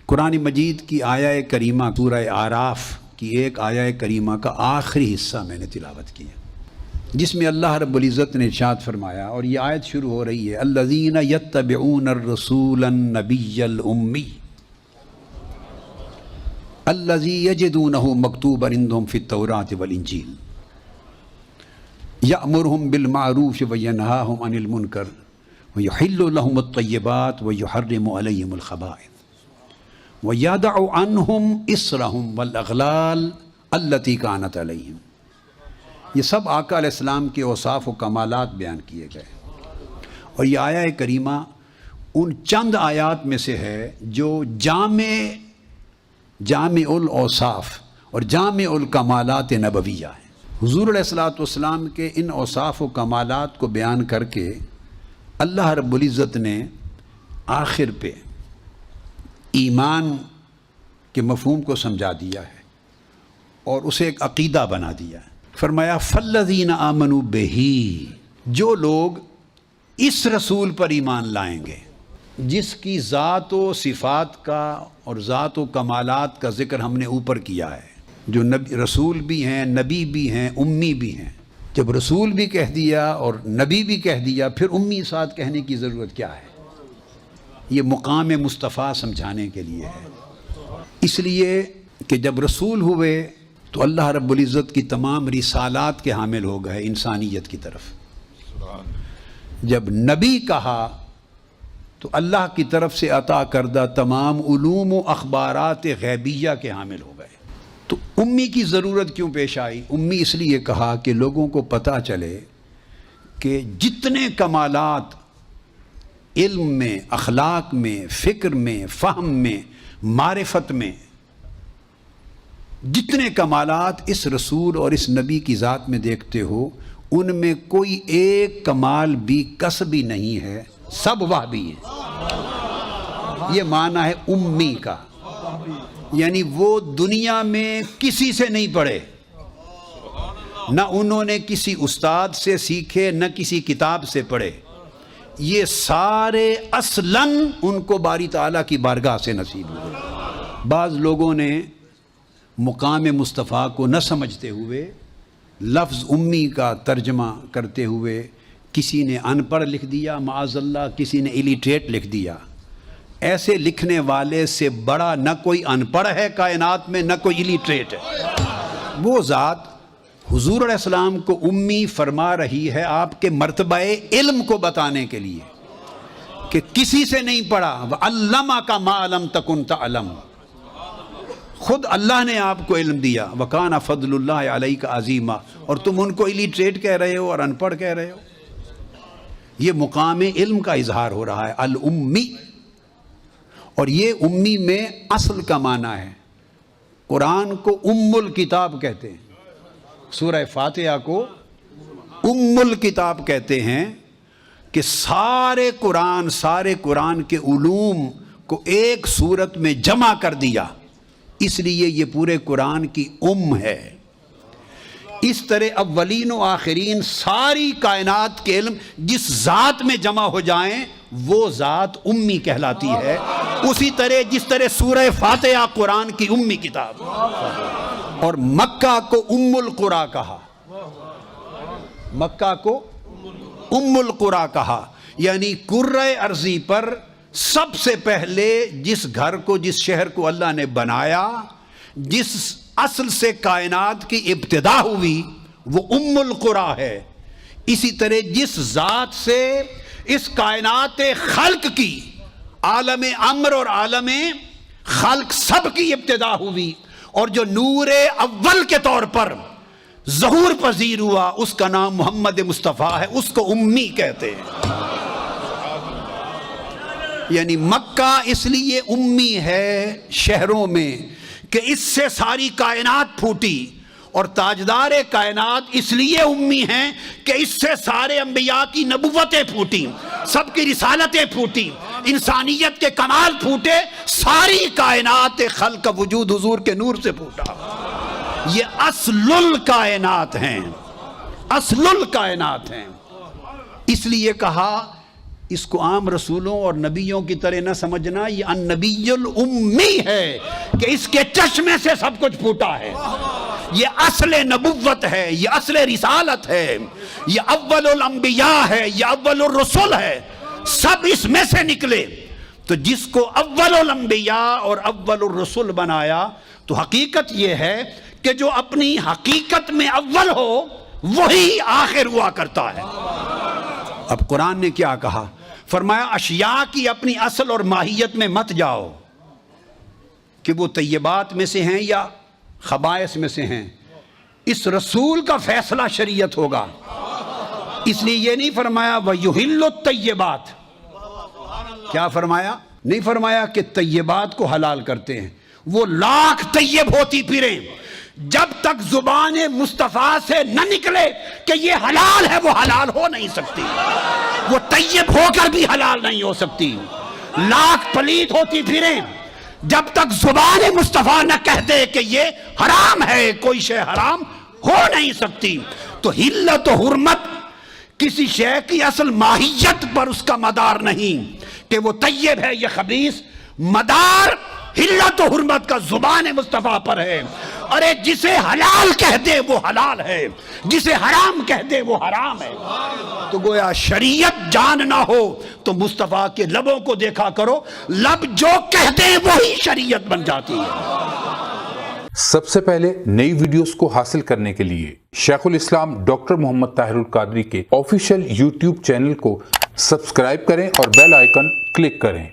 قرآن مجید کی آیہ کریمہ سورہ اعراف کی ایک آیہ کریمہ کا آخری حصہ میں نے تلاوت کیا، جس میں اللہ رب العزت نے ارشاد فرمایا، اور یہ آیت شروع ہو رہی ہے الذین یتبعون الرسول النبی الامی الذی یجدونہ مکتوبا عندہم فی التوراۃ والانجیل یأمرہم بالمعروف وینہاہم عن المنکر ویحل لہم الطیبات ویحرم علیہم الخبائث وَيَدَعُ عَنْهُمْ إِصْرَهُمْ وَالْأَغْلَالَ الَّتِي كَانَتْ عَلَيْهِمْ۔ یہ سب آقا علیہ السلام کے اوصاف و کمالات بیان کیے گئے، اور یہ آیہ کریمہ ان چند آیات میں سے ہے جو جامع الاوصاف اور جامع الکمالات نبویہ ہیں۔ حضور علیہ الصلوۃ والسلام کے ان اوصاف و کمالات کو بیان کر کے اللہ رب العزت نے آخر پہ ایمان کے مفہوم کو سمجھا دیا ہے اور اسے ایک عقیدہ بنا دیا ہے۔ فرمایا فالذین آمنوا بہ، جو لوگ اس رسول پر ایمان لائیں گے جس کی ذات و صفات کا اور ذات و کمالات کا ذکر ہم نے اوپر کیا ہے، جو رسول بھی ہیں، نبی بھی ہیں، امی بھی ہیں۔ جب رسول بھی کہہ دیا اور نبی بھی کہہ دیا، پھر امی ساتھ کہنے کی ضرورت کیا ہے؟ یہ مقام مصطفیٰ سمجھانے کے لیے ہے، اس لیے کہ جب رسول ہوئے تو اللہ رب العزت کی تمام رسالات کے حامل ہو گئے انسانیت کی طرف۔ جب نبی کہا تو اللہ کی طرف سے عطا کردہ تمام علوم و اخبارات غیبیہ کے حامل ہو گئے۔ تو امی کی ضرورت کیوں پیش آئی؟ امی اس لیے کہا کہ لوگوں کو پتہ چلے کہ جتنے کمالات علم میں، اخلاق میں، فکر میں، فہم میں، معرفت میں، جتنے کمالات اس رسول اور اس نبی کی ذات میں دیکھتے ہو، ان میں کوئی ایک کمال بھی کسبی نہیں ہے، سب وہبی ہیں۔ یہ معنی ہے امی کا، یعنی وہ دنیا میں کسی سے نہیں پڑھے، نہ انہوں نے کسی استاد سے سیکھے، نہ کسی کتاب سے پڑھے، یہ سارے اصلاً ان کو باری تعالیٰ کی بارگاہ سے نصیب ہوئے۔ بعض لوگوں نے مقام مصطفیٰ کو نہ سمجھتے ہوئے لفظ امی کا ترجمہ کرتے ہوئے کسی نے ان پڑھ لکھ دیا، معاذ اللہ، کسی نے الٹریٹ لکھ دیا۔ ایسے لکھنے والے سے بڑا نہ کوئی ان پڑھ ہے کائنات میں، نہ کوئی الٹریٹ ہے۔ وہ ذات حضور علیہ السلام کو امی فرما رہی ہے آپ کے مرتبہ علم کو بتانے کے لیے کہ کسی سے نہیں پڑھا۔ وَعَلَّمَكَ مَا لَمْ تَكُنْ تَعْلَمُ، خود اللہ نے آپ کو علم دیا۔ وَكَانَ فَضْلُ اللَّهِ عَلَيْكَ عَظِيمًا، اور تم ان کو الٹریٹ کہہ رہے ہو اور ان پڑھ کہہ رہے ہو۔ یہ مقام علم کا اظہار ہو رہا ہے، الامی۔ اور یہ امی میں اصل کا معنی ہے۔ قرآن کو ام الکتاب کہتے ہیں، سورہ فاتحہ کو ام الکتاب کہتے ہیں کہ سارے قرآن کے علوم کو ایک صورت میں جمع کر دیا، اس لیے یہ پورے قرآن کی ام ہے۔ اس طرح اولین و آخرین ساری کائنات کے علم جس ذات میں جمع ہو جائیں وہ ذات امی کہلاتی ہے، اسی طرح جس طرح سورہ فاتحہ قرآن کی امی کتاب۔ اور مکہ کو ام القریٰ کہا، مکہ کو ام القریٰ کہا، یعنی کرۂ ارضی پر سب سے پہلے جس گھر کو، جس شہر کو اللہ نے بنایا، جس اصل سے کائنات کی ابتدا ہوئی، وہ ام القریٰ ہے۔ اسی طرح جس ذات سے اس کائنات خلق کی، عالم امر اور عالم خلق سب کی ابتدا ہوئی، اور جو نور اول کے طور پر ظہور پذیر ہوا، اس کا نام محمد مصطفیٰ ہے، اس کو امی کہتے ہیں۔ یعنی مکہ اس لیے امی ہے شہروں میں کہ اس سے ساری کائنات پھوٹی، اور تاجدار کائنات اس لیے امی ہیں کہ اس سے سارے انبیاء کی نبوتیں پھوٹی، سب کی رسالتیں پھوٹی، انسانیت کے کمال پھوٹے، ساری کائنات خلق کا وجود حضور کے نور سے پھوٹا۔ یہ اصل الکائنات ہیں، اصل الکائنات ہیں۔ اس لیے کہا اس کو عام رسولوں اور نبیوں کی طرح نہ سمجھنا، یہ النبی الامی ہے کہ اس کے چشمے سے سب کچھ پھوٹا ہے، یہ اصل نبوت ہے، یہ اصل رسالت ہے، یہ اول الانبیاء ہے، یہ اول الرسل ہے، سب اس میں سے نکلے۔ تو جس کو اول الانبیاء اور اول الرسل بنایا تو حقیقت یہ ہے کہ جو اپنی حقیقت میں اول ہو وہی آخر ہوا کرتا ہے۔ اب قرآن نے کیا کہا؟ فرمایا اشیاء کی اپنی اصل اور ماہیت میں مت جاؤ کہ وہ طیبات میں سے ہیں یا خبائث میں سے ہیں، اس رسول کا فیصلہ شریعت ہوگا۔ اس لیے یہ نہیں فرمایا وَيُحِلُّ الطَّيِّبَاتِ، کیا فرمایا؟ نہیں فرمایا کہ طیبات کو حلال کرتے ہیں، وہ لاکھ طیب ہوتی پھریں، جب تک زبان مصطفیٰ سے نہ نکلے کہ یہ حلال ہے وہ حلال ہو نہیں سکتی، وہ طیب ہو کر بھی حلال نہیں ہو سکتی۔ لاکھ پلیت ہوتی پھریں، جب تک زبان مصطفیٰ نہ کہہ دے کہ یہ حرام ہے، کوئی شے حرام ہو نہیں سکتی۔ تو حلت و حرمت کسی شے کی اصل ماہیت پر اس کا مدار نہیں کہ وہ طیب ہے یا خبیث، مدار حلت و حرمت کا زبان مصطفیٰ پر ہے۔ ارے جسے حلال کہہ دے وہ حلال ہے، جسے حرام کہہ دے وہ حرام ہے۔ تو گویا شریعت جان نہ ہو تو مصطفیٰ کے لبوں کو دیکھا کرو، لب جو کہہ دے وہی شریعت بن جاتی ہے۔ سب سے پہلے نئی ویڈیوز کو حاصل کرنے کے لیے شیخ الاسلام ڈاکٹر محمد طاہر القادری کے آفیشیل یوٹیوب چینل کو سبسکرائب کریں اور بیل آئیکن کلک کریں۔